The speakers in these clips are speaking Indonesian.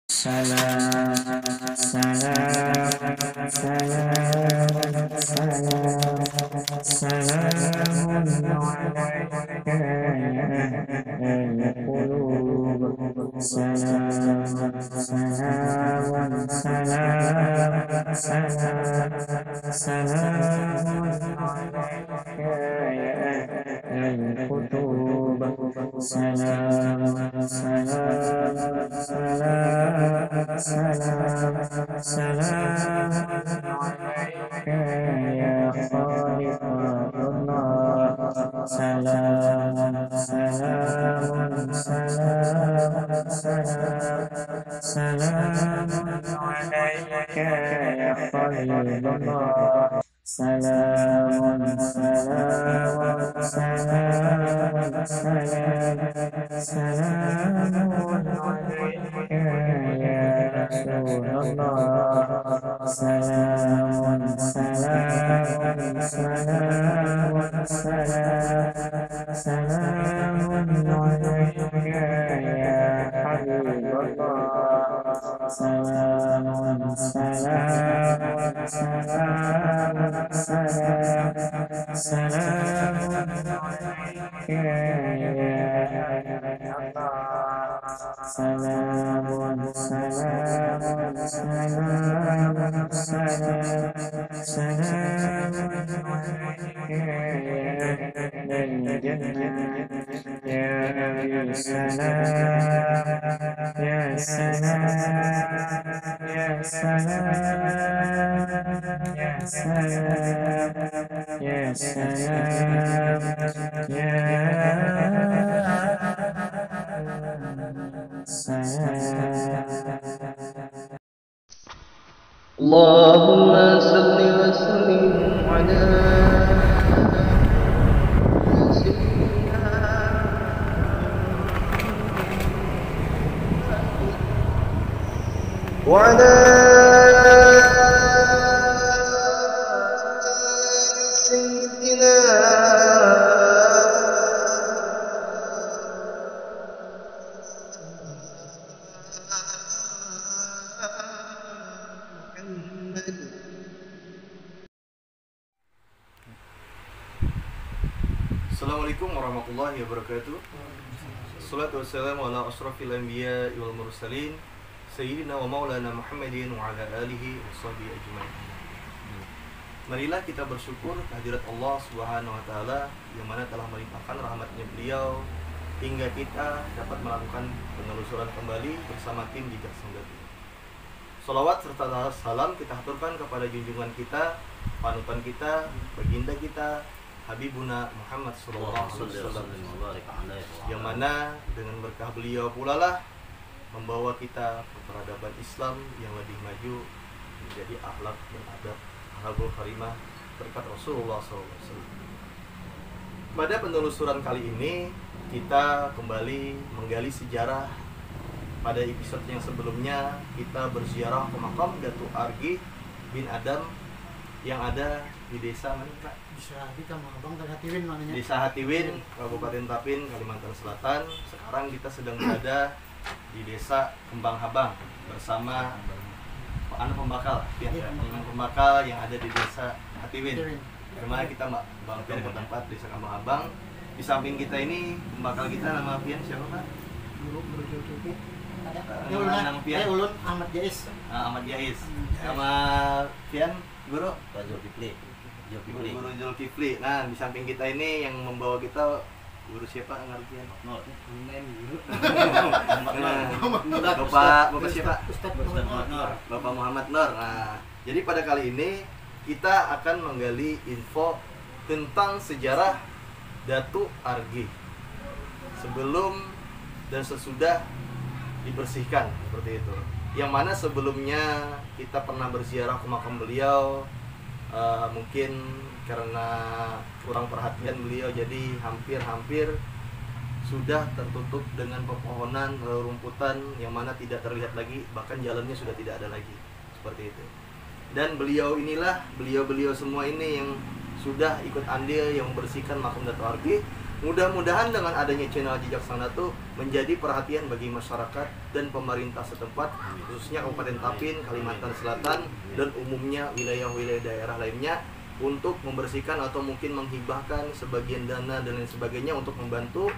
Salam, salam, salam, salam, salamun alaika ya ahlal qulub. Salam, salamun, salam, salam, salamun alaika ya ahlal qutub. Salam, salam, salam. Salam alaika ya khalifatullah. Salam, salamun, salam, salamun alaika ya khalilullah. Salamun, salamun, salamun, salamun alaika ya Rasulullah. Salamun, salamun, salamun, salamun alaika ya Habibullah. Salamun, salamun, salamun, salamun alaika ya Allah. Salamun, salamun, salamun, salamun alaika ya ahlal jannah. Ya salam, ya salam, ya salam, ya salam, ya salam, ya salam. Allahumma salli wa sallim ala وعلى سيدنا محمد. Assalamualaikum warahmatullahi wabarakatuh. Assalatu wassalamu ala asrafil anbiya wal mursalin Sayyidina wa maulana Muhammadin wa ala alihi wa sahbihi ajma'in. Marilah kita bersyukur kehadirat Allah Subhanahu wa taala yang mana telah melimpahkan rahmatnya beliau hingga kita dapat melakukan penelusuran kembali bersama tim Jejak Senggati. Sholawat serta salam kita haturkan kepada junjungan kita, panutan kita, baginda kita, Habibuna Muhammad sallallahu alaihi wasallam, yang mana dengan berkah beliau pula lah membawa kita ke peradaban Islam yang lebih maju, menjadi akhlak dan adab akhlakul karimah berkat Rasulullah SAW. Pada penelusuran kali ini kita kembali menggali sejarah. Pada episode yang sebelumnya kita berziarah ke makam Datuk Argi bin Adam yang ada di desa mana Kak? Desa Hatiwin, Kabupaten Tapin, Kalimantan Selatan. Sekarang kita sedang berada di desa Kembang Habang bersama anak pembakal, ya, anak pembakal yang ada di desa Hatiwin. Kemana kita mampir ke tempat desa Kembang Habang. Di samping kita ini pembakal kita nama Pian siapa Pak? Guru Zulkifli. Nama Pian Ulun Ahmad Jais. Ahmad Jais. Nama Pian Guru Zulkifli. Guru Zulkifli. Nah, di samping kita ini yang membawa kita guru siapa ngertian? Bapak siapa? Bapak Muhammad Nur. Nah, jadi pada kali ini kita akan menggali info tentang sejarah Datuk Argi sebelum dan sesudah dibersihkan seperti itu. Yang mana sebelumnya kita pernah berziarah ke makam beliau, mungkin karena kurang perhatian beliau jadi hampir sudah tertutup dengan pepohonan, rumputan yang mana tidak terlihat lagi, bahkan jalannya sudah tidak ada lagi seperti itu. Dan beliau semua ini yang sudah ikut andil yang membersihkan makam Datuk Argi Mudah-mudahan dengan adanya channel Jejak Sana tuh menjadi perhatian bagi masyarakat dan pemerintah setempat, khususnya Kabupaten Tapin, Kalimantan Selatan, dan umumnya wilayah-wilayah daerah lainnya, untuk membersihkan atau mungkin menghibahkan sebagian dana dan lain sebagainya untuk membantu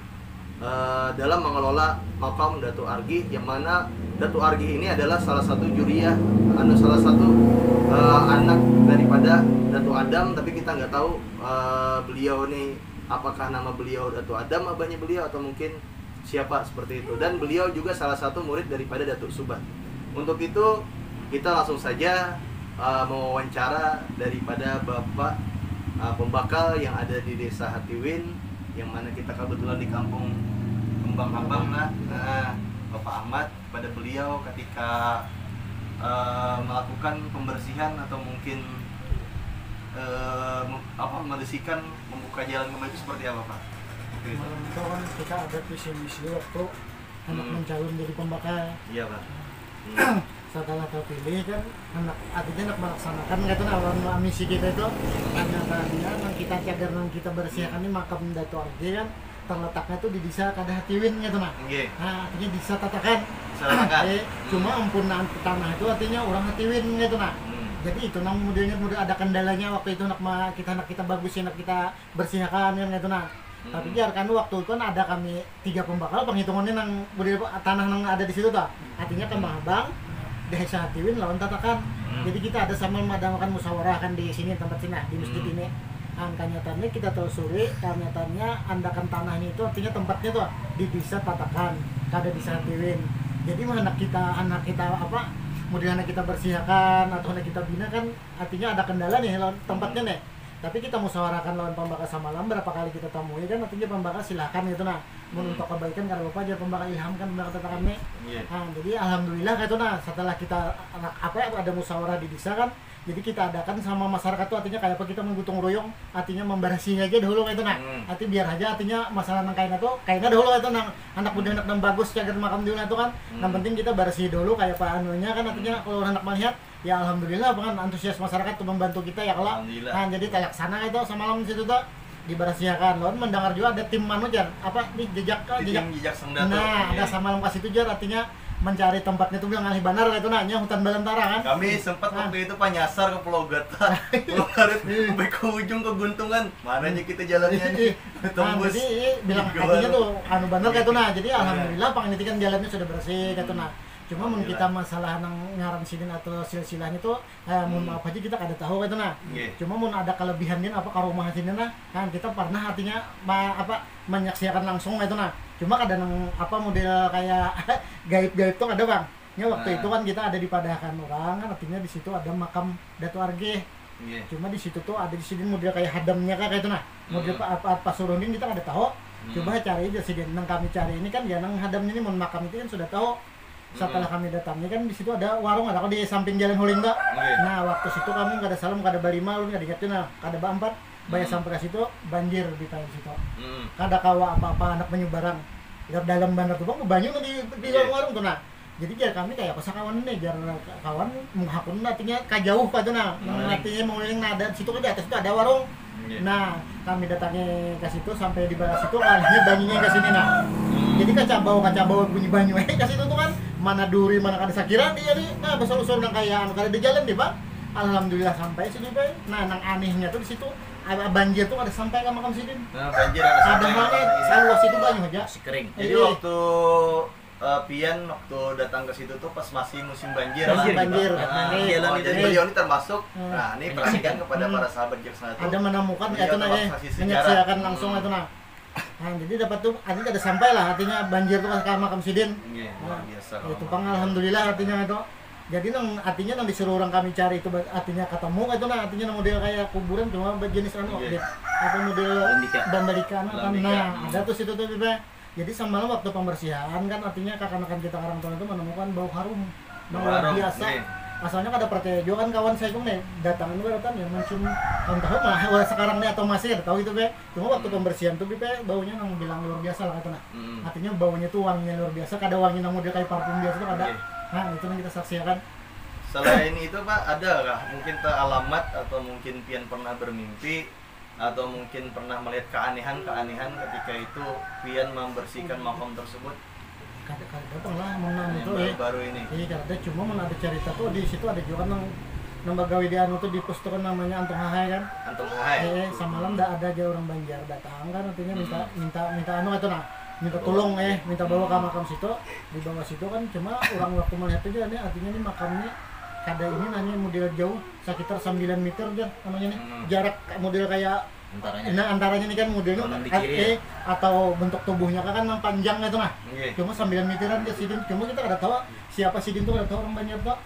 dalam mengelola makam Datuk Argih, yang mana Datuk Argih ini adalah salah satu juriyah, salah satu anak daripada Datuk Adam, tapi kita nggak tahu beliau nih apakah nama beliau Datuk Adam abahnya beliau atau mungkin siapa seperti itu. Dan beliau juga salah satu murid daripada Datuk Subat. Untuk itu kita langsung saja mewawancara daripada Bapak pembakal yang ada di Desa Hatiwin, yang mana kita kebetulan di kampung Kembang Abang lah. Bapak Ahmad, pada beliau ketika melakukan pembersihan atau mungkin membersihkan, membuka jalan kembali itu seperti apa Pak? Malam itu kan kita ada visi misi waktu anak mencalon jadi pembakal. Iya Pak. Setelah terpilih kan artinya anak melaksanakan gitu awal misi kita itu hanya tadinya yang kita cadar yang kita bersihkan ini makam Datuk Argih kan terletaknya tuh di desa Kada Hatiwin gitu nah. Nah artinya desa Tatakan. Cuma ampunan tanah itu artinya orang Hatiwin gitu nah. Jadi itu nang modelnya ada kendalanya waktu itu kita bagusin, kita bersihkan kan gitu nah. Tapi biarkan waktu itu kan ada kami 3 pembakal penghitungannya nang model tanah nang ada di situ tuh. Artinya Kembang Abang, Desa Hatiwin lawan Tatakan. Jadi kita ada sama mengadakan musyawarah kan di sini tempat sini di masjid ini. Nyatanya kita telusuri, ternyatanya andakan tanahnya itu artinya tempatnya tuh di desa Tatakan, ada di Desa Hatiwin. Jadi anak kita apa kemudian anak kita bersihkan atau anak kita bina kan artinya ada kendala nih lawan tempatnya nih. Tapi kita musyawarahkan lawan pembakal samalam berapa kali kita temui kan artinya pembakal silakan gitu nah. Untuk kebaikan kalau bapak aja pembakal ilhamkan pembakal Tatakan nih. Nah, jadi alhamdulillah gitu nah setelah kita ada musyawarah di desa kan. Jadi kita adakan sama masyarakat tuh artinya kayak apa kita menggutung royong artinya membersihnya aja dahulu gitu nah. Arti biar aja artinya masalah nang kainnya dahulu itu nang anak muda anak dan bagus jaga makam dulu itu kan. Yang penting kita bersih dulu kayak apa anunya kan artinya kalau anak melihat ya alhamdulillah kan antusias masyarakat tuh membantu kita ya kalau. Nah jadi laksana itu semalam di situ tuh dibersihkan. Lalu mendengar juga ada tim manajer apa nih jejak Senda. Nah ada samalam kasih itu jar artinya mencari tempatnya tuh bilang ngalih banar gitu nanya hutan belantara kan. Kami sempat waktu itu nyasar ke Pulau Gata. Pulau Garit sampai ke ujung ke Guntungan. Mana aja kita jalannya nih. Tembus. Jadi bilang artinya tuh banar kayak itu nah. Jadi alhamdulillah pangitikan jalannya sudah bersih kayak itu nah. Cuma mun kita masalah nang ngaran sidin atau silsilahnya tuh mun maaf aja kita kada tahu kayak itu nah. Cuma mun ada kelebihannya apa ka rumah sidin nah kan kita pernah artinya menyaksikan langsung kayak itu nah. Cuma kadang apa model kayak gaib-gaib tuh ada bang. Ya waktu itu kan kita ada di Padakan orang kan artinya di situ ada makam Datuk Argih. Cuma di situ tuh ada di sini model kayak hadamnya kayak itu nah. Model apa surunding kita ada tahu. Coba cari aja sih nang kami cari ini kan ya nang hadamnya ini makam itu kan sudah tahu. Setelah kami datangnya kan di situ ada warung ada di samping jalan Huling Mbak. Nah waktu situ kami nggak ada salam nggak ada balima lu nggak diingetin nah kada ba 4 bayar sampai ke situ banjir di situ. Kada kawa apa-apa anak menyebarang. Dalam bandar tuh bang banyak di warung tuh nah. Jadi jar kami kayak pas kawan nih jar kawan menghapun artinya kajauh pak tuh nah. Artinya mengeliling nada situ kan di atas itu ada warung. Nah kami datangnya ke situ sampai di bawah situ kalinya banyunya ke sini nah. Jadi kacabau bunyi banyu ke situ tuh kan mana duri mana kada sakiran dia nih. Nah besar-besar nang kayak kada di jalan deh pak. Alhamdulillah sampai sini pak. Nah nang anehnya tuh di situ banjir tuh ada sampai ke makam sidin. Nah, banjir ada halnya seluas itu banyak aja. Masih kering. Jadi waktu Pian waktu datang ke situ tuh pas masih musim banjir. Banjir. Jadi beliau ini termasuk. Nah, ini perhatikan kepada para sahabat Jaksana itu. Ada menemukan itu nanya menyaksikan langsung itu nah. Nah, jadi dapat tuh artinya ada sampai lah artinya banjir tuh ke makam sidin. Luar biasa. Itu pang alhamdulillah artinya itu. Jadi artinya nang disuruh orang kami cari itu artinya ketemu itu nah artinya model kayak kuburan cuma jenis apa model bambalika kan nah ada tuh situ tuh Bibe. Jadi semalam waktu pembersihan kan artinya kakak-kakak kita orang tua itu menemukan bau harum luar biasa. Asalnya kada percaya juga kan kawan saya tuh nih datang itu kan ya mencium tahu mah sekarang nih atau masih ada tahu itu Be. Cuma waktu pembersihan tuh Bibe baunya nang bilang luar biasa lah katanya. Artinya baunya tuh wanginya luar biasa, kada wangi nang model kayak parfum biasa tuh kada. Nah itu yang kita saksikan. Selain itu Pak, ada nggak mungkin alamat atau mungkin Pian pernah bermimpi atau mungkin pernah melihat keanehan ketika itu pian membersihkan makam tersebut Kadang-kadang lah menang yang itu baru-baru ini? Iya, ada cuma ada cerita tuh di situ ada juga nang bagawi di anu tuh di pos tuh kan namanya Antung Hahai kan. Antum hai. Semalam ada aja orang Banjar datang kan artinya minta anu itu minta tolong minta bawa ke makam situ. Di bawah situ kan cuma orang waktu melihat aja nih artinya nih makamnya kada ini nanya model jauh sekitar 9 meter aja namanya nih. Jarak model kayak antaranya nih kan modelnya atau bentuk tubuhnya kan panjang itu nah. Cuma 9 meteran dia sidin. Cuma kita kada tahu siapa sidin tuh, kada tahu orang Banjar tuh.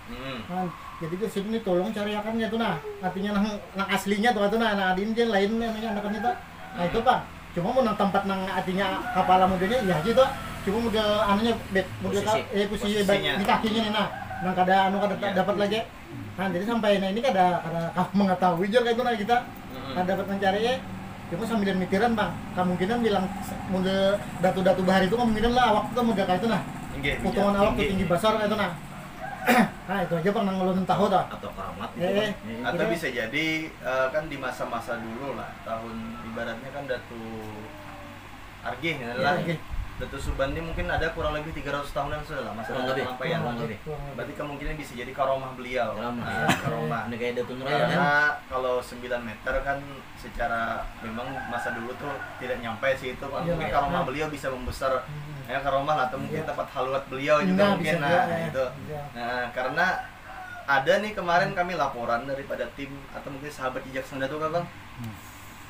Kan jadi dia sidin nih tolong cariakannya tuh nah. Artinya nang aslinya tuh nah adin dia lain namanya anakan itu. Nah itu Pak. Cuma mau nang tempat nang artinya kepala modelnya ya gitu. Cuma model anunya model posisi di kakinya nih nah. Nang kada dapat lagi. Nah jadi sampai ini kada mengetahui aja kayak itu nah kita. Dapat mencari cuma 9 meteran Bang. Kemungkinan bilang model datu-datu bahari itu kemungkinan lah awak itu model kayak itu nah. Potongan awak tuh tinggi besar kayak itu nah. Nah itu aja Bang nang ulun tahu dah. Atau keramat Atau bisa jadi kan di masa-masa dulu lah tahun ibaratnya kan Datu Argih adalah Datu Subandi mungkin ada kurang lebih 300 tahunan sudah lah masa penyampaian. Berarti kemungkinan bisa jadi karomah beliau. Karomah. Ini kayak Datu Nuraya kan. Karena kalau 9 meter kan secara memang masa dulu tuh tidak nyampe sih itu. Mungkin karomah beliau bisa membesar ya karomah lah, atau mungkin tempat halwat beliau juga mungkin itu. Nah, karena ada nih kemarin kami laporan daripada tim atau mungkin sahabat Jejak Sang Datu Bang.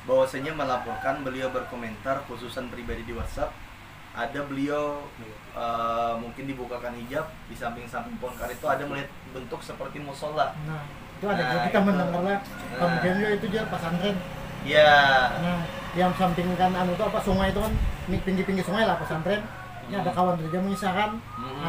Bahwasanya melaporkan beliau berkomentar khususan pribadi di WhatsApp. Ada beliau mungkin dibukakan hijab di samping-samping pohon karet itu ada melihat bentuk seperti musola. Nah, itu ada kita mendengarlah kemudian itu dia pesantren. Iya. Nah, yang samping kan anu tuh apa sungai itu kan pinggir-pinggir sungai lah pesantren. Ini ada kawan kerja mengisahkan.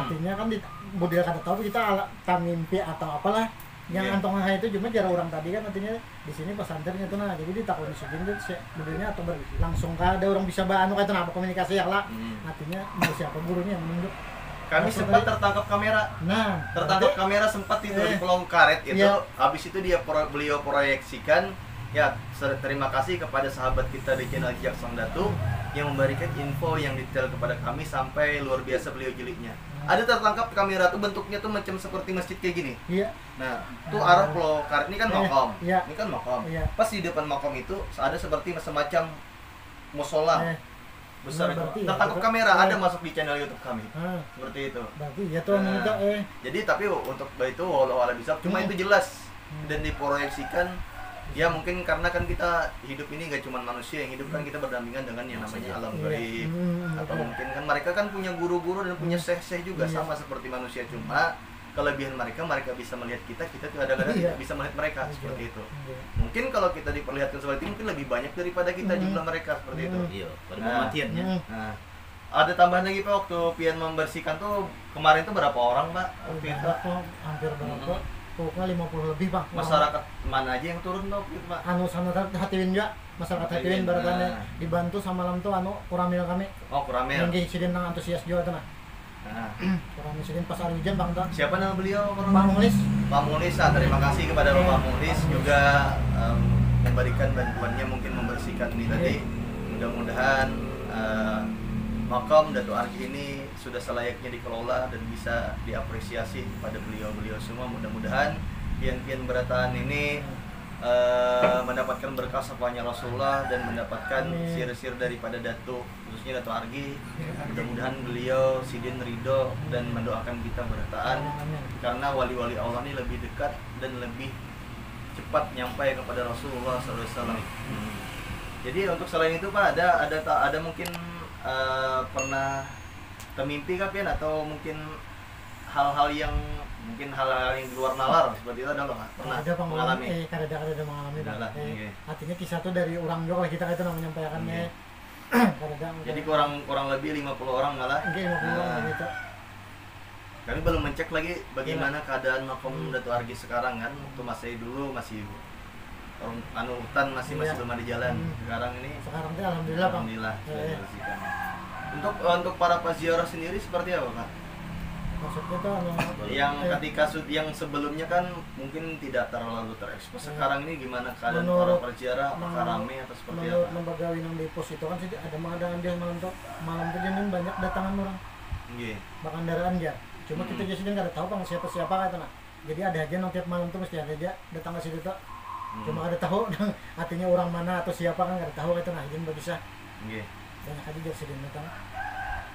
Artinya kan di model kada tahu kita mimpi atau apalah. Yang Antong Hahai itu cuma jarang orang tadi kan artinya di sini pesantrennya tuh nah jadi ditakoni segini tuh modelnya atau langsung ada orang bisa anu kayak apa komunikasi ya lah. Artinya mau siapa gurunya yang menunjuk. Kami sempat tertangkap kamera. Nah, tertangkap kamera sempat itu di Pulau Karet itu. Habis itu beliau proyeksikan ya terima kasih kepada sahabat kita di channel Jejak Sang Datu yang memberikan info yang detail kepada kami sampai luar biasa beliau jeliknya. Ada tertangkap kamera tuh bentuknya tuh macam seperti masjid kayak gini. Iya. Nah, tuh arah Pulau Karet ini kan makom. Iya. Ini kan makom. Iya. Pas di depan makom itu ada seperti semacam musola. Besar itu. Tertangkap kamera ada masuk di channel YouTube kami. Seperti itu. Berarti ya tuh itu Jadi tapi untuk itu walau ala bisa cuma itu jelas dan diproyeksikan. Ya mungkin karena kan kita hidup ini gak cuma manusia yang hidup kan kita berdampingan dengan yang namanya alam gaib. Atau mungkin kan mereka kan punya guru-guru dan punya syekh-syekh juga sama seperti manusia, cuma kelebihan mereka bisa melihat kita tuh kadang-kadang tidak bisa melihat mereka seperti itu. Mungkin kalau kita diperlihatkan seperti itu mungkin lebih banyak daripada kita jumlah mereka seperti itu. Iya, pada kematiannya. Nah, ada tambahan lagi Pak waktu pian membersihkan tuh kemarin tuh berapa orang Pak? Waktu itu hampir berapa? Pokoknya 50 lebih Pak. Masyarakat mana aja yang turun tuh gitu Pak? Anu sana Hatiwin juga, masyarakat Hatiwin baratannya dibantu sama malam tuh anu kuramil kami. Oh, kuramil. Yang sidin nang antusias juga tuh nah. Kuramil sidin pas hari hujan Bang tuh. Siapa nama beliau? Pak Mulis. Pak Mulis, terima kasih kepada Pak Mulis juga memberikan bantuannya mungkin membersihkan ini tadi. Mudah-mudahan makam Datu Argih ini sudah selayaknya dikelola dan bisa diapresiasi pada beliau-beliau semua. Mudah-mudahan pian-pian berataan ini mendapatkan berkah syafaatnya Rasulullah dan mendapatkan sir-sir daripada Datu, khususnya Datu Argih. Mudah-mudahan beliau sidin ridho dan mendoakan kita berataan karena wali-wali Allah ini lebih dekat dan lebih cepat nyampai kepada Rasulullah SAW. Jadi untuk selain itu Pak ada mungkin pernah termimpi kah Pian atau mungkin hal-hal yang di luar nalar seperti itu ada nggak pernah mengalami? Kada mengalami Bang. Artinya kisah itu dari orang juga kita itu namanya menyampaikannya. Jadi kurang lebih 50 orang malah. 50 orang gitu. Kami belum mencek lagi bagaimana keadaan makam Datu Argih sekarang kan. Waktu masih hutan masih belum ada jalan. Sekarang tuh alhamdulillah Bang. Untuk para peziarah sendiri seperti apa Pak? Maksudnya tuh Yang ketika yang sebelumnya kan mungkin tidak terlalu terekspos. Sekarang ini gimana keadaan para Menurut- perziarah? Apakah rame atau seperti menurut apa? lembaga Winang di pos itu kan sih ada mengadakan dia malam tuh jadi banyak datangan orang Nggih. bahkan kendaraan ya. Cuma kita jadi nggak ada tahu bang siapa kata nak. Jadi ada aja nang tiap malam tuh mesti ada aja datang ke situ tuh. Cuma ada tahu artinya orang mana atau siapa kan nggak ada tahu kata nah. Jadi nggak bisa Nggih. banyak aja dari sini datang.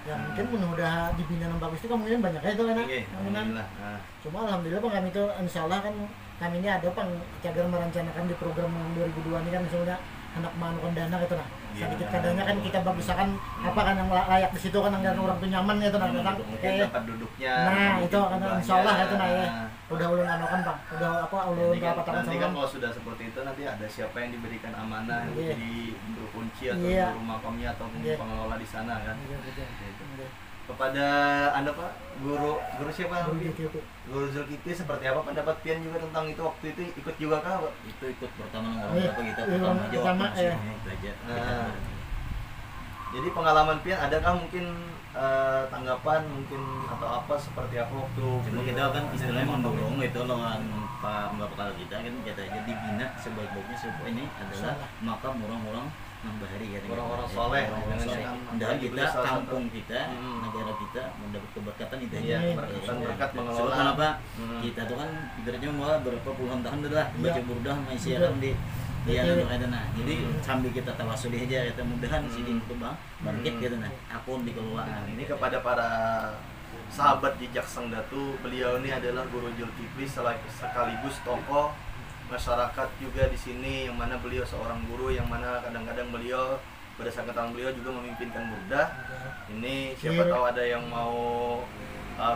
Ya mungkin udah dibina yang bagus itu kan mungkin banyak aja tuh kan. Nggih. Alhamdulillah. Nah. Cuma alhamdulillah bang kami itu insya Allah kan kami ini ada bang cagar merencanakan di program yang 2002 ini kan misalnya anak manukan dana gitu nah. Iya. Sedikit kadangnya kan kita bagusakan apa kan yang layak di situ kan yang orang tuh nyaman gitu nah datang Mungkin tempat duduknya. nah mungkin itu kan jumlahnya. insya Allah itu nah ya Nah. udah ulun anu kan bang udah apa ulun Nanti kan, katakan nanti sama kan kalau sudah seperti itu nanti ada siapa yang diberikan amanah Iya. jadi guru kunci atau Iya. guru makamnya atau Iya. pengelola di sana kan. Iya, betul. Gitu. Iya. Kepada Anda Pak, guru siapa? Guru gitu. Guru Zulkifli seperti apa pendapat Pian juga tentang itu waktu itu ikut juga kah Pak? Itu ikut pertama orang Iya, berapa kita iya, pertama orang aja pertama, waktu iya. masih itu aja. Nah. Jadi pengalaman Pian adakah mungkin tanggapan mungkin atau apa seperti apa waktu Cuma kita kan istilahnya mendorong itu lawan Pak Mbak Kepala kita kan kita aja dibina sebaik-baiknya supaya ini adalah makam orang-orang nambah hari kan Orang-orang soleh. orang soleh dan Apalagi kita beliau salah satu- kampung kita negara kita mendapat keberkatan itu aja. Iya, berkat- berkat Sebab mengelola. kenapa Hmm. kita tuh kan ibaratnya mau berapa puluhan tahun dah Iya. baca burdah masih siaran di dia Iya. untuk ada nah jadi sambil kita tawasuli aja kita mudahan si ding itu bang bangkit gitu nah akun dikelolaan Ini kepada para sahabat jejak Sang Datu, beliau ini adalah Guru Zulkifli sekaligus tokoh masyarakat juga di sini, yang mana beliau seorang guru, yang mana kadang-kadang beliau berdasarkan tangan beliau juga memimpinkan burdah. Ini siapa tahu ada yang mau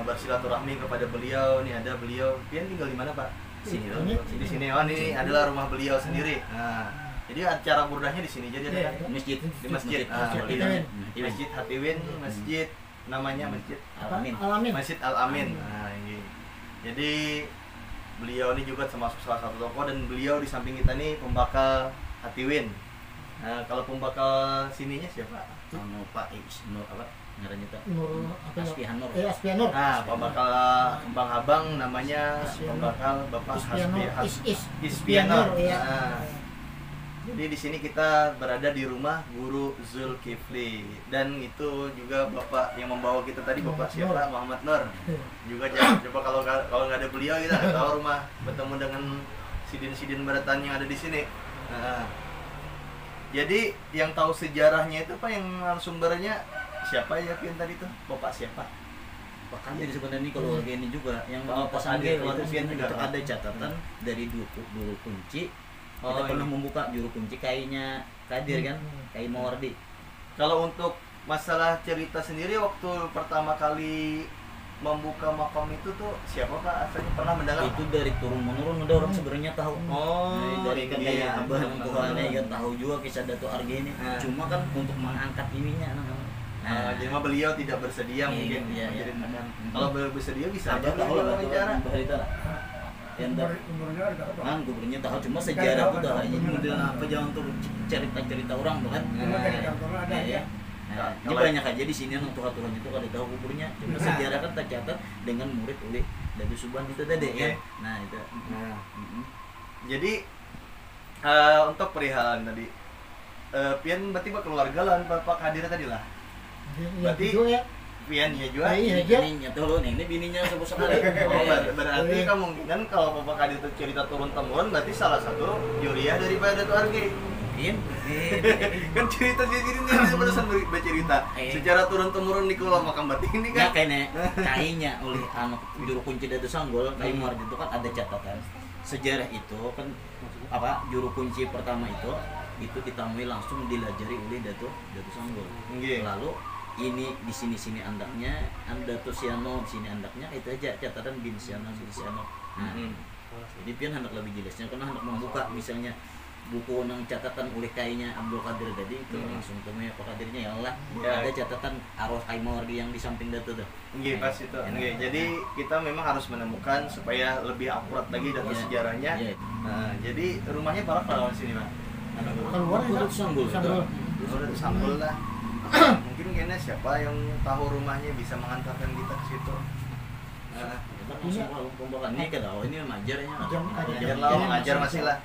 bersilaturahmi kepada beliau. Ini ada beliau. Pian tinggal di mana Pak? sini loh Ini. Di sini. Oh ini adalah rumah beliau sendiri. Nah, jadi acara burdahnya di sini jadi Iya. ada kan? masjid Di masjid. Masjid Di Hatiwin. di Masjid Hatiwin, masjid namanya Masjid Alamin Alamin. Masjid Al-Amin. Nah, ini. Jadi beliau ini juga termasuk salah satu tokoh dan beliau di samping kita nih pembakal Hatiwin. Nah, kalau pembakal sininya siapa? anu Pak Nur apa ngarannya tuh Nur apa ya? Aspianur Aspianur. Nah, pembakal Bang Abang namanya Ispianur. pembakal Bapak Ispianur. Ispianur. Iya. Nah, jadi di sini kita berada di rumah Guru Zulkifli dan itu juga Bapak yang membawa kita tadi Bapak Muhammad siapa? Muhammad Nur. Juga jangan coba kalau nggak ada beliau kita nggak tahu rumah bertemu dengan sidin-sidin beratan yang ada di sini. Nah, jadi yang tahu sejarahnya itu Pak yang sumbernya siapa ya Pian tadi tuh? Bapak siapa? bahkan jadi sebenarnya kalau warga ini juga yang Oh, pas ada Angge keluarga itu Pian itu juga. ada catatan dari juru kunci Oh, kita pernah iya. membuka juru kunci kayaknya Kadir kan kayak Mawardi Kalau untuk masalah cerita sendiri waktu pertama kali membuka makam itu tuh siapa Pak asalnya pernah mendengar? itu dari turun menurun udah orang sebenarnya tahu Oh, dari kan iya. kayak abah yang tuhannya kan tahu juga kisah Dato Arge ini Nah. cuma kan untuk mengangkat ininya Jadi mah beliau tidak bersedia Iya, mungkin iya, iya. menceritakan. Kalau beliau bersedia bisa abah aja tahu beliau lah wawancara. berita lah yang kan gubernurnya tahu cuma sejarah tuh dah aja model apa jangan tuh cerita orang tuh kan ya. Nah, ini Kalau- banyak aja di sini nang tuhan itu kalau tahu kuburnya cuma sejarah kan tercatat dengan murid oleh Datu Subhan itu tadi Oke. kan nah itu Nah, Mm-mm. jadi untuk perihalan tadi Pian berarti keluarga lah Bapak Kadir tadi lah. Berarti- Berarti ya. Pian ya juga. Iya. bininya tuh lo nih ini bininya sebut sekali Oh, berarti kemungkinan kalau Bapak Kadir itu cerita turun temurun berarti salah satu juriah daripada Dato Arge. Pin Kan cerita di sini nih barusan bercerita secara turun temurun di Kuala Makam berarti ini ya kan. kayaknya oleh anak juru kunci Datu Sanggol kayak Muardi itu kan ada catatan sejarah itu kan apa juru kunci pertama itu ditamui langsung dilajari oleh Datu Sanggol. Nggih. Lalu ini di sini andaknya Dato Siano di sini andaknya itu aja catatan bin Siano. Nah, jadi pian hendak lebih jelasnya karena hendak membuka misalnya buku nang catatan oleh kayaknya Abdul Qadir tadi itu langsung temui Pak Qadirnya ya Allah Ya. ada catatan arwah Kai Mawardi yang di samping Dato tuh. Nggih, pas itu. Nggih. Jadi kita memang harus menemukan supaya lebih akurat lagi data Iya. sejarahnya. Iya. Nah, jadi rumahnya para di sini, Pak. Keluar ya. Datu Sanggol. Sanggol. Udah disambul lah. Mungkin kayaknya siapa yang tahu rumahnya bisa mengantarkan kita ke situ. Kita langsung mau pembakan ini kan, oh ini mengajarnya. Ngajar lah, mengajar masih lah.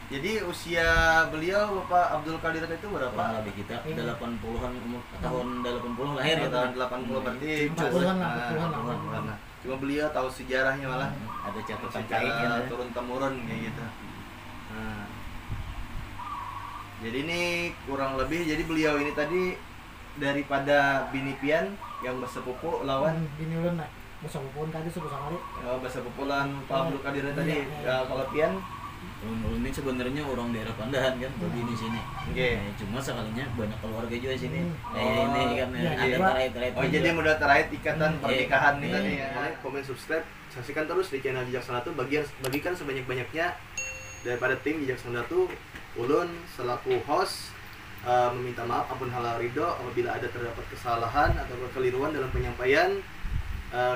Jadi usia beliau Bapak Abdul Qadir itu berapa? Kurang lebih kita 80-an umur tahun 80 lahir ya Tahun 80 berarti 40-an. Nah, cuma beliau tahu sejarahnya malah ada catatan secara kaitnya. turun temurun kayak gitu. Nah, jadi ini kurang lebih, jadi beliau ini tadi daripada Bini Pian yang bersepupu lawan Bini ulun lah. Masa pupun tadi sebesar kali. bersepupu lawan Pak Abdul Qadir tadi. Ya, kalau Pian Ini sebenarnya orang daerah Pandahan kan, begini sini. Oke. Cuma sekalinya banyak keluarga juga sini. Oh, Ini kan iya, ada iya. terkait-terkait. Oh, jadi mudah terkait ikatan pernikahan nih Iya. tadi ya. Komen, subscribe, saksikan terus di channel Jejak Sundatu, bagikan sebanyak-banyaknya daripada tim Jejak Sundatu. Ulun selaku host meminta maaf ampun halal ridho apabila ada terdapat kesalahan atau kekeliruan dalam penyampaian.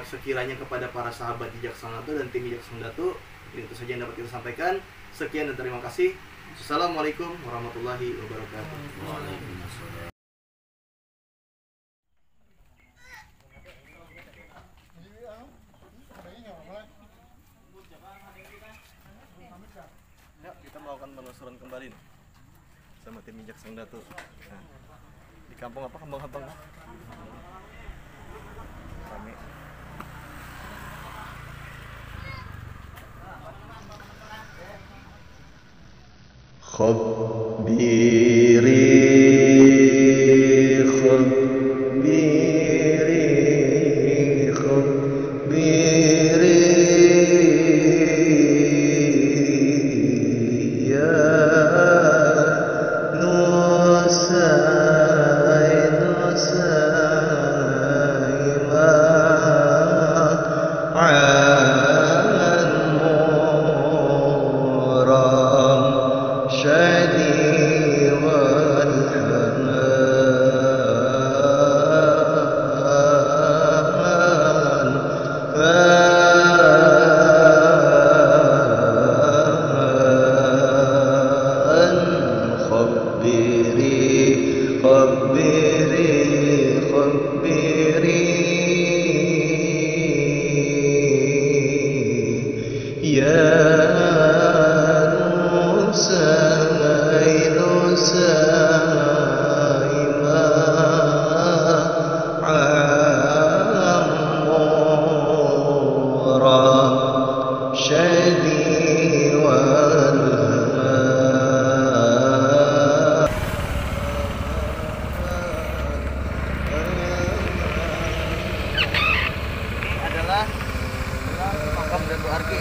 Sekiranya kepada para sahabat Jejak Sundatu dan tim Jejak Sundatu, itu saja yang dapat kita sampaikan. Sekian dan terima kasih. Assalamualaikum warahmatullahi wabarakatuh. Waalaikumsalam. Ya, kita melakukan penelusuran kembali nih, sama tim Jejak Sundatu. Nah, di kampung apa? Kampung-kampung rame. خبيري خبيري خبيري يا نوساي نوساي ما عن مرام شدي والحنان خبري خبري خبري يا نوساي نوساي ما عمرا شدي Adalah makam Dato' Arki.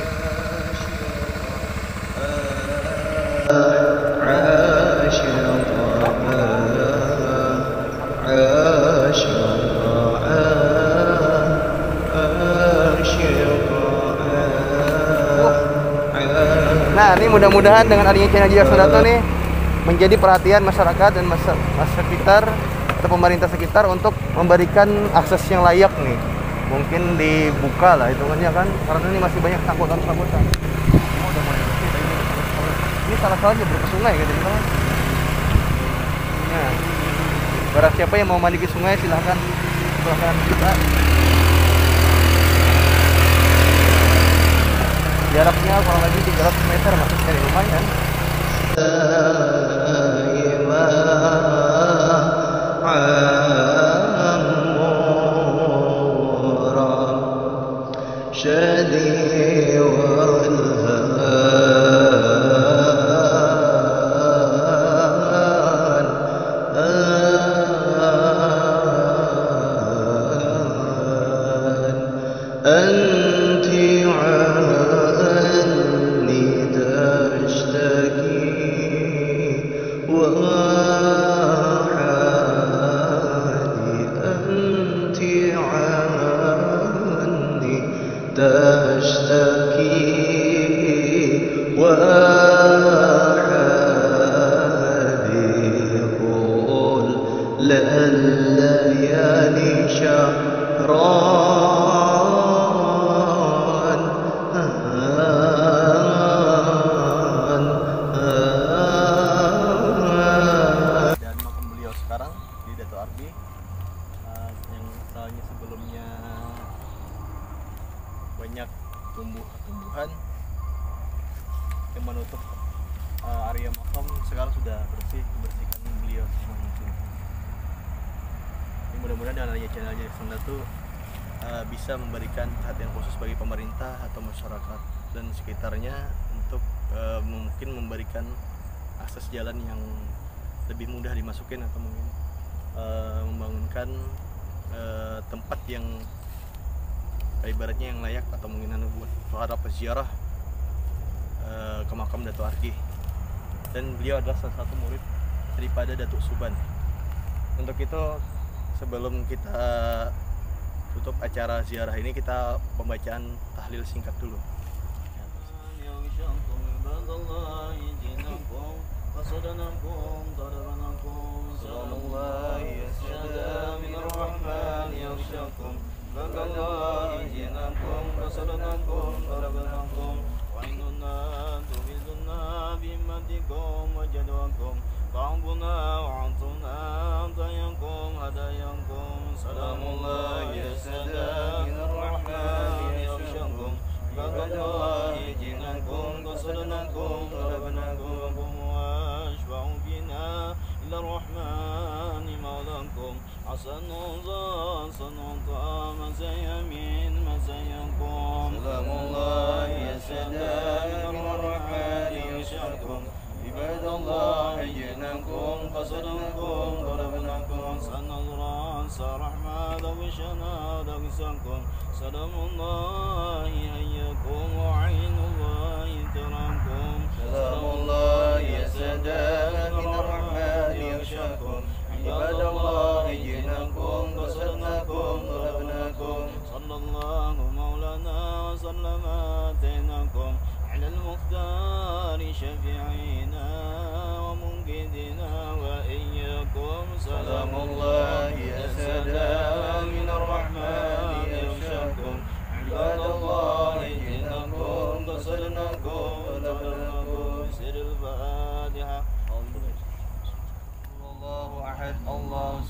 Nah, ini mudah-mudahan dengan adanya channel Jejak Sundatu nih menjadi perhatian masyarakat dan masyarakat sekitar atau pemerintah sekitar untuk memberikan akses yang layak nih. Mungkin dibuka lah hitungannya kan, karena ini masih banyak sangkutan-sangkutan. Semua udah mulai bersih, tapi ini salah satunya ke sungai gitu kan. Nah, barang siapa yang mau mandi ke sungai silahkan kita. Jaraknya kurang lebih 300 meter masuk dari lumayan. شدي والهان أنت عني تشتكي وحالي أنت عني تشتكي وحالي قول لليالي شهران Dan makam beliau sekarang di Dato' Arki, yang misalnya sebelumnya banyak tumbuhan yang menutup area makam. Sekarang sudah dibersihkan beliau semua mungkin. Mudah-mudahan dengan adanya channelnya Ihsan Datuk bisa memberikan perhatian khusus bagi pemerintah atau masyarakat dan sekitarnya untuk mungkin memberikan akses jalan yang lebih mudah dimasukin atau mungkin membangunkan tempat yang ibaratnya yang layak atau mungkin buat para peziarah ke makam Datuk Argih. Dan beliau adalah salah satu murid daripada Datuk Suban. Untuk itu sebelum kita tutup acara ziarah ini, kita pembacaan tahlil singkat dulu.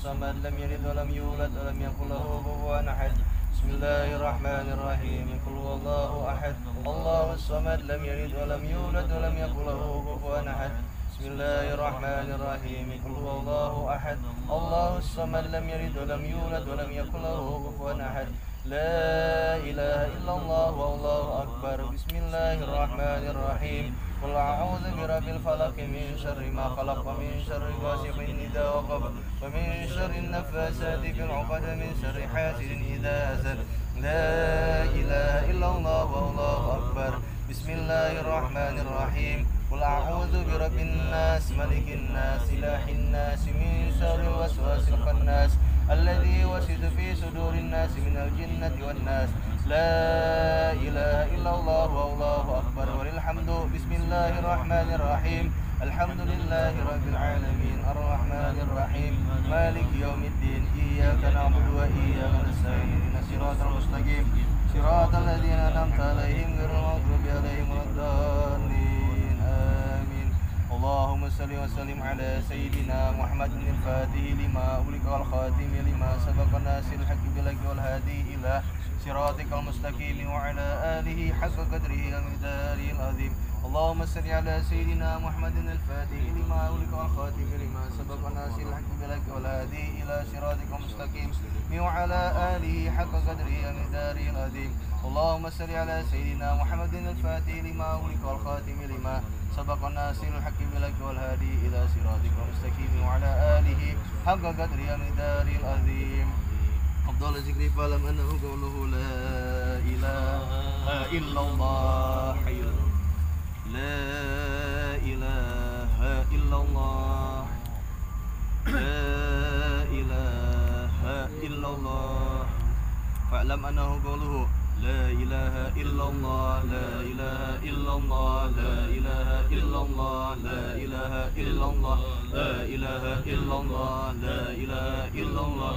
Samad lam yalid wa lam yulad wa lam yakul lahu kufuwan ahad. Bismillahirrahmanirrahim. Qul huwallahu ahad. Allahus samad lam yalid wa lam yulad wa lam yakul lahu kufuwan ahad. Bismillahirrahmanirrahim. Qul huwallahu ahad. Allahus samad lam yalid wa lam yulad wa lam yakul lahu kufuwan ahad. La ilaha illallah wallahu akbar. Bismillahirrahmanirrahim. Qul a'udzu birabbil falaq min syarri ma khalaq wa min syarri ghasiqin idza waqab wa min syarri naffasati fil 'uqad min syarri hasidin idza hasad. La ilaha illallah wallahu akbar. Bismillahirrahmanirrahim. Qul a'udzu birabbin nas malikin nas ilahin nas min syarri waswasil khannas alladzi yuwaswisu fi sudurin nas minal jinnati wan nas. La ilaha illallah wallahu akbar walil hamdu. Bismillahirrahmanirrahim. Alhamdulillahi rabbil alamin arrahmanir rahim maliki yaumiddin iyyaka na'budu wa iyyaka nasta'in ihdinas siratal mustaqim siratal ladzina an'amta 'alaihim ghairil maghdubi 'alaihim waladdallin amin. Allahumma shalli wa sallim ala sayyidina Muhammadin al-fatih lima ughliqa wal khatim lima sabaqa nasil haqqi bil haqqi wal hadi ila siratikal mustaqim wa ala alihi haqqa qadrihi wa miqdarihil azim. Allahumma salli ala sayyidina Muhammadin al-fatih lima ughliqa wal khatim lima sabaqa nasil haqqi bil haqqi wal hadi ila siratikal mustaqim wa ala alihi haqqa qadrihi wa miqdarihil azim. Allahumma salli ala sayyidina Muhammadin al-fatih lima ughliqa wal khatim lima sabaqa nasil haqqi bil haqqi wal hadi ila siratikal mustaqim wa ala alihi haqqa qadrihi wa miqdarihil azim. Afdal zikri falam annahu qawluhu la ilaha illallah hayyul la ilaha illallah la ilaha illallah fa'lam annahu qawluhu la ilaha illallah la ilaha illallah la ilaha illallah la ilaha illallah la ilaha illallah la ilaha illallah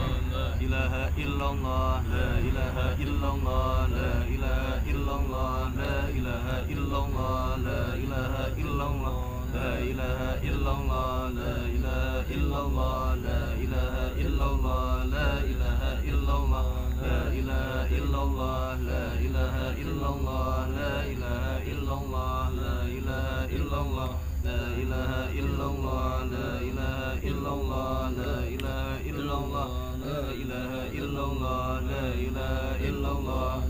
ilaha illallah la ilaha illallah la ilaha illallah la ilaha illallah la ilaha illallah la ilaha illallah la ilaha illallah la ilaha illallah la ilaha illallah la ilaha illallah la ilaha illallah illallah, la ilaha illallah, la ilaha illallah, la ilaha illallah, la ilaha illallah, la ilaha illallah, la ilaha illallah, la ilaha illallah,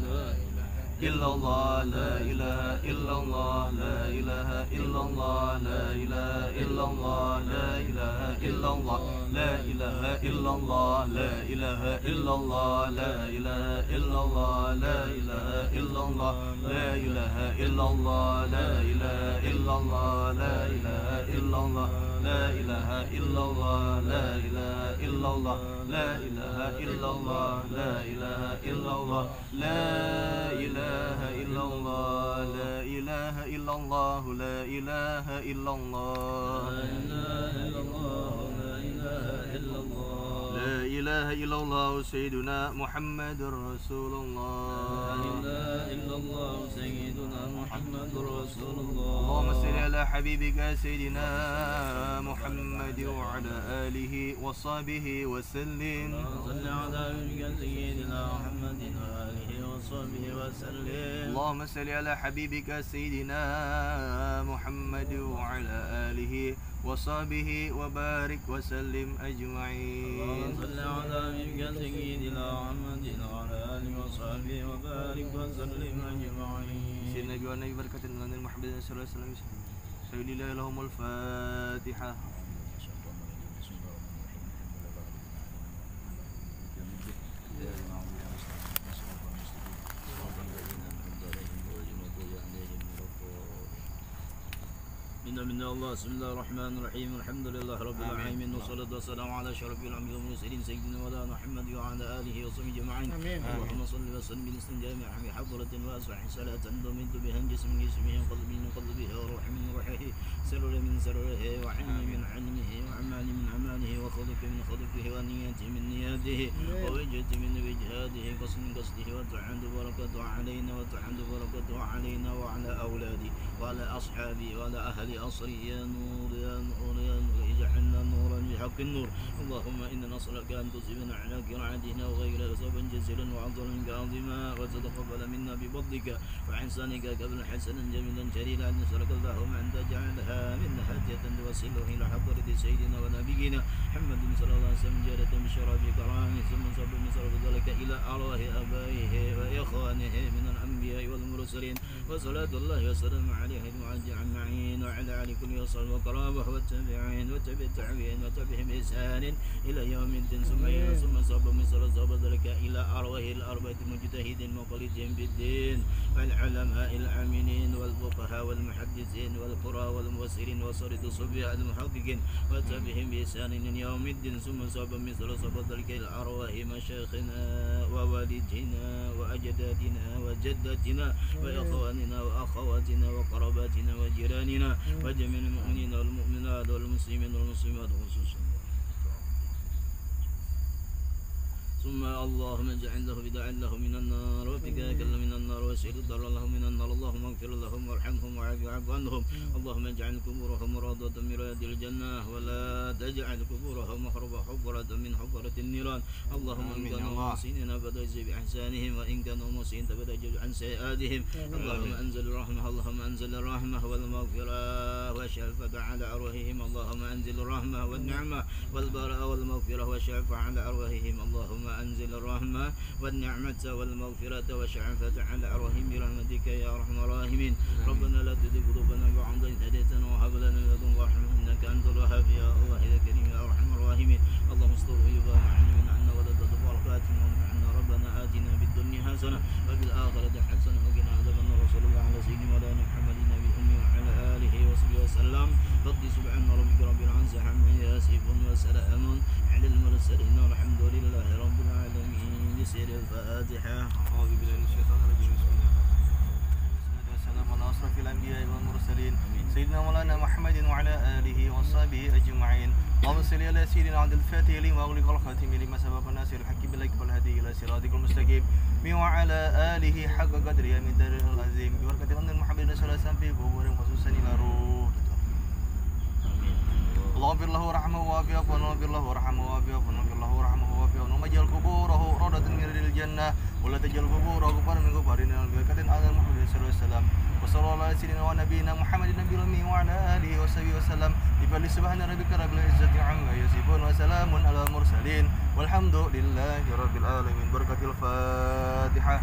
illallah, la ilaha illallah, la ilaha illallah, la ilaha illallah, la ilaha illallah, la ilaha illallah, la ilaha illallah, la ilaha illallah, la ilaha illallah, la ilaha illallah, la ilaha illallah, la ilaha illallah, la ilaha illallah, la ilaha illallah, la ilaha illallah, la ilaha illallah, la ilaha illallah, la ilaha illallah, la ilaha illallah, la ilaha illallah, sayyiduna Muhammadur Rasulullah, Allahumma salli ala habibika sayyidina Muhammad wa ala alihi wa sahbihi wa sallim. اللهم صل على حبيبك سيدنا محمد وعلى آله وصحبه وبارك وسلم أجمعين. صل على حبيبك سيدنا محمد وعلى آله وصحبه وبارك وسلم أجمعين. سيدنا النبي والنبي بركة من محمد صلى الله عليه وسلم. سيد الله لهم الفاتحة. من الله بسم الله الرحمن الرحيم الحمد لله رب العالمين والصلاة والسلام على أشرف الأنبياء والمرسلين سيدنا مولانا محمد وعلى آله وصحبه أجمعين. اللهم صل وسلم بالاستنجاء بحضرة واسع صلاة ضمنت بها جسم جسمه وقلب من قلبه وروح من روحه سرر من سرره وعلم من علمه وعمال من عماله وخلق من خلقه ونيات من نياته ووجهة من وجهاته قصد من قصده وتعند بركته علينا وتعند بركته علينا وعلى أولادي وعلى أصحابي وعلى أهل أصري يا نور يا نور يا نور اجعلنا نورا بحق النور. اللهم إنا نسألك أن تصيبنا على قراءتنا وغير صوبا جزيلا وعظما عظيما وتتقبل منا بفضلك وإحسانك قبل حسنا جميلا جليلا. نسألك اللهم أن تجعلها منا هدية توصله إلى حضرة سيدنا ونبينا محمد صلى الله عليه وسلم جارة بشرف كرامه ثم صب من صرف ذلك إلى أرواح آبائه وإخوانه من الأنبياء والمرسلين وصلاة الله وسلام عليه أجمعين وعلى آل كل وصحبه وقرابه والتابعين وتبع التابعين وتبعهم بإحسان إلى يوم الدين ثم صب من صرف ذلك إلى أرواح الأربعة المجتهدين مقلدين بالدين والعلماء العاملين والفقهاء والمحدثين والقراء والمفسرين وصرد الصبيان المحققين وتبعهم بإحسان إلى يوم الدين ثم صب من صرف ذلك إلى أرواح مشايخنا ووالدينا وأجدادنا وجداتنا وإخواننا وأخواتنا وقراباتنا وجيراننا وجميع المؤمنين والمؤمنات والمسلمين والمسلمات خصوصا. ثم اللهم اجعل له بداعا له من النار وفكاك له من النار وسير ضر له من النار. اللهم اغفر لهم وارحمهم وعف عنهم. اللهم اجعل قبورهم روضة من رياض الجنة ولا تجعل قبورهم حفرة من حفرة النيران. اللهم إن كانوا محسنين فتجزي بإحسانهم وإن كانوا مسيئين فتجزي عن سيئاتهم. اللهم أنزل الرحمة اللهم أنزل الرحمة والمغفرة والشفاعة على أرواحهم. اللهم أنزل الرحمة والنعمة والبراءة والمغفرة والشفاعة على أرواحهم. اللهم أنزل الرحمة والنعمة والمغفرة والشفاعة على أرواحهم برحمتك يا أرحم الراحمين. ربنا لا تزغ قلوبنا بعد إذ هديتنا وهب لنا من لدنك رحمة إنك أنت الوهاب يا الله يا كريم يا أرحم الراحمين. اللهم استر عيوبنا وعلمنا عنا ولا تدبر فاتنا وانفعنا. ربنا آتنا في الدنيا حسنة وفي الآخرة حسنة وقنا عذاب النار. صلى الله على سيدنا مولانا محمد النبي الأمي وعلى آله وصحبه وسلم. رب سبحان ربك رب العزة عما يصفون وسلام على المرسلين والحمد لله رب العالمين. بسر الفاتحة. أعوذ بالله من الشيطان الرجيم. بسم الله والسلام على أشرف الأنبياء والمرسلين سيدنا مولانا محمد وعلى آله وصحبه أجمعين. اللهم صل على سيدنا عبد الفاتح لما أغلق الخاتم لما سبق الناصر الحق بالحق والهدي إلى صراطك المستقيم وعلى آله حق قدره من دار العظيم ببركة محمد صلى الله عليه وسلم في قبور خصوصا إلى روح. اللهم اغفر له ورحمه وعافيه واغفر له ورحمه وعافيه واغفر له ورحمه وعافيه وجعل قبوره روضة من رياض الجنة ولا تجعل قبوره غبارا من غبار النار. بركة آدم ala sayyidina wa nabiyina Muhammadin nabiyil ummi wa ala alihi washabihi wasallam. Ibali subhana rabbika rabbil izzati amma yasifun wa salamun alal mursalin walhamdulillahi rabbil alamin. Barakatil Fatihah.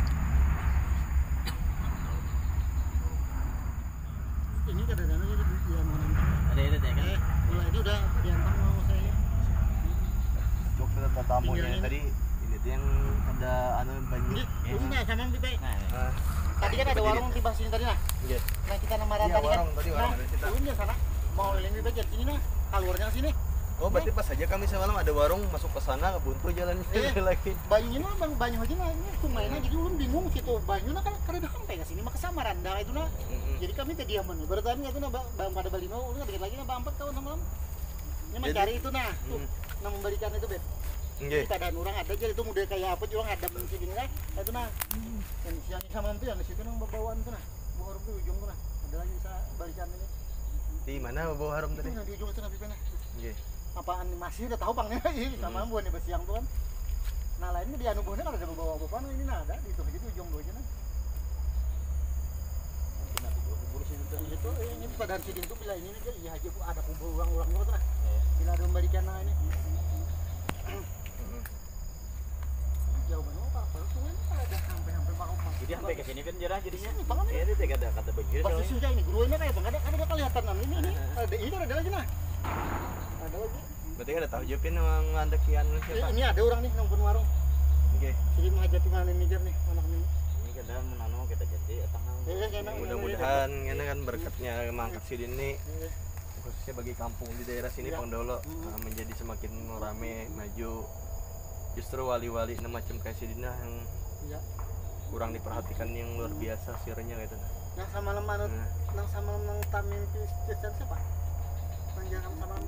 Ini kadang-kadang ini dia mau nonton. Ada ya kan? Mulai itu udah diantar mau saya. Dokter tamunya yang tadi ini tuh yang ada anu banyak. Ini nah sama Bipe. Nah, Tadi kan ada warung di sini tadi nah. Iya. Nah kita namaran Iya, tadi kan. warung tadi, warung ada di situ. Ini sana. Mau leleng Bipe jadi sini nah. Keluarnya ke sini. Oh, berarti pas aja kami semalam ada warung masuk ke sana buntu jalannya lagi. Banyunya mah bang banyu aja nah. Ini kumaina jadi ulun bingung situ. Banyunya kan kada sampai ke sini mah kesamaran dah itu nah. Jadi kami tadi diaman. Berarti itu nah bang pada balino ulun dikit lagi nah bang 4 tahun semalam. Ini mencari itu nah. Tuh, nah memberikan itu bet. Nggih. Kita ada orang ada jadi itu mudah kayak apa juga ada benci gini lah itu nah yang siang sama itu yang di situ nang bawaan itu nah bawa harum tuh ujung tuh nah ada lagi bisa balikan ini Di mana bawa harum itu tadi? yang di ujung itu nabi pena Nggih. apa animasi udah tahu pangnya sama buah nih besiang tuh kan nah lainnya di anu buahnya kalau ada bawa apa ini nah ada di itu aja di ujung dua aja nah itu ini pada sidin tuh bila ini nih ya aja ada kumpul ulang-ulangnya tuh nah bila ada membalikan nah ini jauh banget apa tuh kan ada sampai mau jadi sampai ke sini kan jarah jadinya. Ini banget Ya, dia ada kata banjir. pasti susah ini gurunya kayak apa? Ada kelihatan ini ada lagi nah. Ada lagi. Berarti ada tahu jepin emang ngantek kian siapa? Ini ada orang nih nongpun warung. Nggih. Jadi menghajati mana mikir nih anak ini. Ini kadang menano kita jadi tangan. Mudah-mudahan ini kan berkatnya mangkat sidin ini khususnya bagi kampung di daerah sini Pondolo menjadi semakin rame maju. Justru wali-wali macam kayak sidina yang kurang diperhatikan yang luar biasa sirnya gitu. Yang sama lemah nang sama nang tamim pisan siapa? Nang jangan sama nang.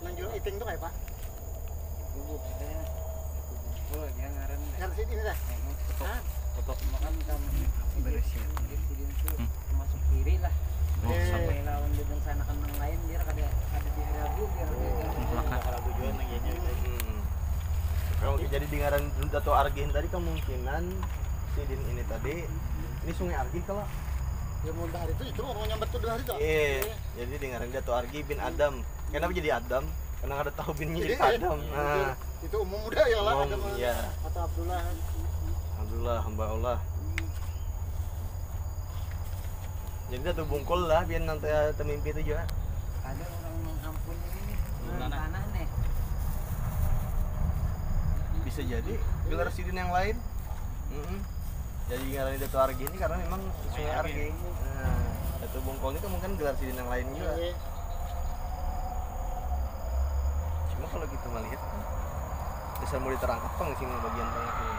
Nang jual iting tuh kayak Pak. Oh, dia ngaran. Yang sini dah. Hah? Foto Makan kamu bersih. Masuk kiri lah. Sampai lawan dengan sana kan yang lain dia ada di ragu dia. kalau tujuan lagi aja. Kalau jadi dengaran Dato Argin tadi kemungkinan sidin ini tadi ini Sungai Argin kalau Ya mau hari itu orang nyambat tuh 2 hari tuh. jadi dengaran Dato Argi bin Adam. Kenapa jadi Adam? Karena ada tahu binnya jadi Adam. Nah, Itu umum udah ya lah ada mah. iya. Atau Abdullah. Alhamdulillah hamba Allah. Jadi satu bungkul lah biar nanti temimpi itu juga. Ada orang mengampun ini tanah nih. Bisa jadi gelar sidin yang lain. Jadi ngaran Dato Argi ini karena memang Sungai Argi. Nah, Dato Bungkol itu mungkin gelar sidin yang lain juga. Cuma kalau kita melihat bisa mau diterangkap pang sini bagian tengah sini.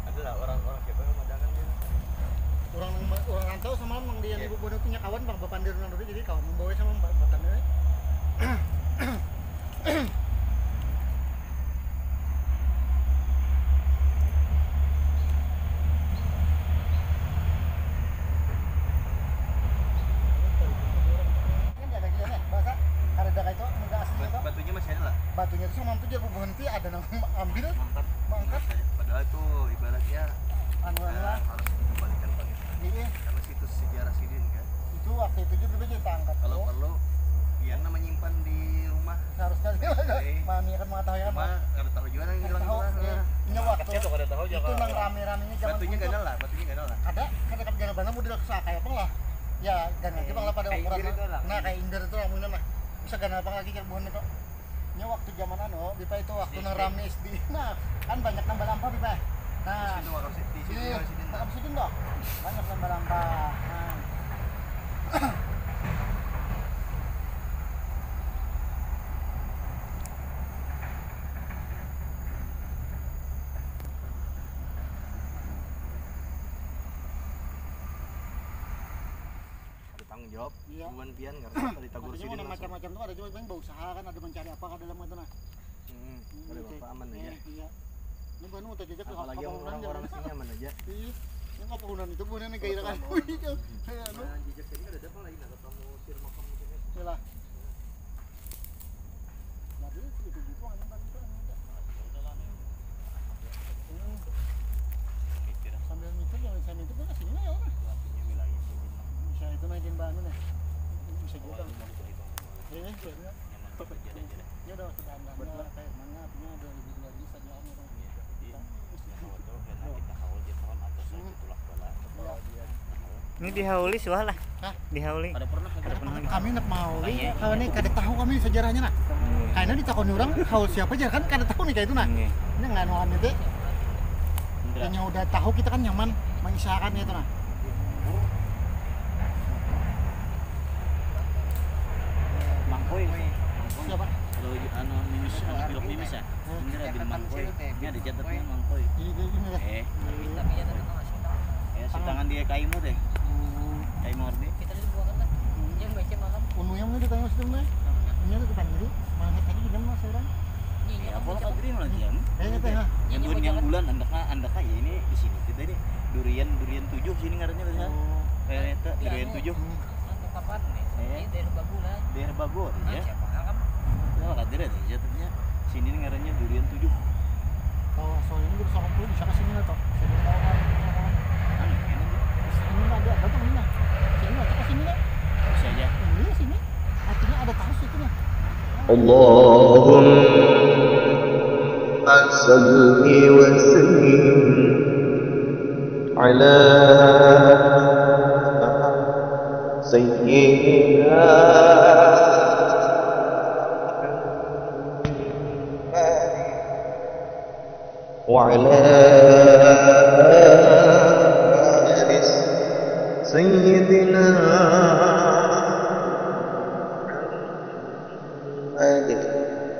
Ada lah orang-orang siapa yang madangan dia. Orang rantau sama mang dia ibu bodoh punya kawan bang bapandir nang dulu jadi kawan membawa sama mbak batannya. Batunya masih ada lah. Batunya itu sama itu dia berhenti ada nang ambil mangkat Padahal itu ibaratnya anu lah harus dikembalikan Pak. ini Karena situs sejarah sidin kan. itu waktu itu juga kita angkat Kalau perlu biar menyimpan di rumah. seharusnya mami akan mengetahui apa Cuma kada tahu juga yang hilang tahu lah. ini waktu Itu kada tahu itu nang rame-ramenya zaman Batunya dulu. gak ada lah, batunya gak ada lah. ada jalan mana model kayak apa lah ya dan nanti bang lah pada Kayak ukuran Inder itu lah. nah kayak Inder itu lamunan lah bisa gana apa lagi yang bukan itu ini waktu zaman anu bipa itu waktu nang rame SD nah kan banyak nambah lampa bipa nah Itu waktu Iya, tak bisa dong. Banyak lambah-lambah. Ada tanggung jawab. Iya. Bukan pian karena tadi tagur Ada sidin juga langsung. macam-macam tuh, ada juga yang berusaha kan, ada mencari apa ke dalam itu nah. Ada bapak aman aja. Iya. Ini baru mau jejak ke Apalagi yang orang-orang sini aman aja. Iya. Ini apa punan itu punan gairah kan. Anu. Jejak tadi ada apa lagi nggak ketemu sir makam sini. Yalah. Nah, itu aja tadi tuh. Sambil mikir yang saya itu kan sini ya orang. Bisa itu naikin bangun ya. Bisa juga. Ini ya. Ya udah sudah anda kayak mana punya 2002 bisa jalan orang. Ini dihauli wah lah. Hah? Dihauli. Ada pernah Kami nak mau nih, kalau nih kada tahu kami sejarahnya nak. Kayaknya ditakoni orang haul siapa aja kan kada tahu nih kayak itu nah. Nggih. Ini nggak nuan itu. Yang udah tahu kita kan nyaman mengisahkan itu nah. Mangkoi. Siapa? Kalau anu mimis, anu pilok mimis ya. Ini ada bil mangkoi. Ini ada catatnya mangkoi. Ini lah. Tapi ya tetap masih tahu. Ya si tangan dia kaimu deh. Kaimu ordi. Kita dulu bukan lah. Yang baca malam. Unu yang udah tanya sudah mulai. Ini ada depan dulu. Mana tadi di dalam mas orang. Ya pola kadri malah diam. Teh ha. Yang bulan andaka ya ini di sini. Kita ini durian 7 sini ngarannya bisa. Kayak eta durian 7. Kapan nih? Ini dari Bagulan. Daerah Bagor ya. Siapa kan? Ya kadri ada jatuhnya. Sini ngarannya durian 7. Kalau soalnya ini bisa kumpul bisa ke sini lah toh. Sini tahu kan. Anu ini Sini ada datang ini lah. Sini lah ke sini lah. bisa aja. Ini sini. Artinya ada tahu situ lah. اللهم صل وسلم على سيدنا وعلى آل سيدنا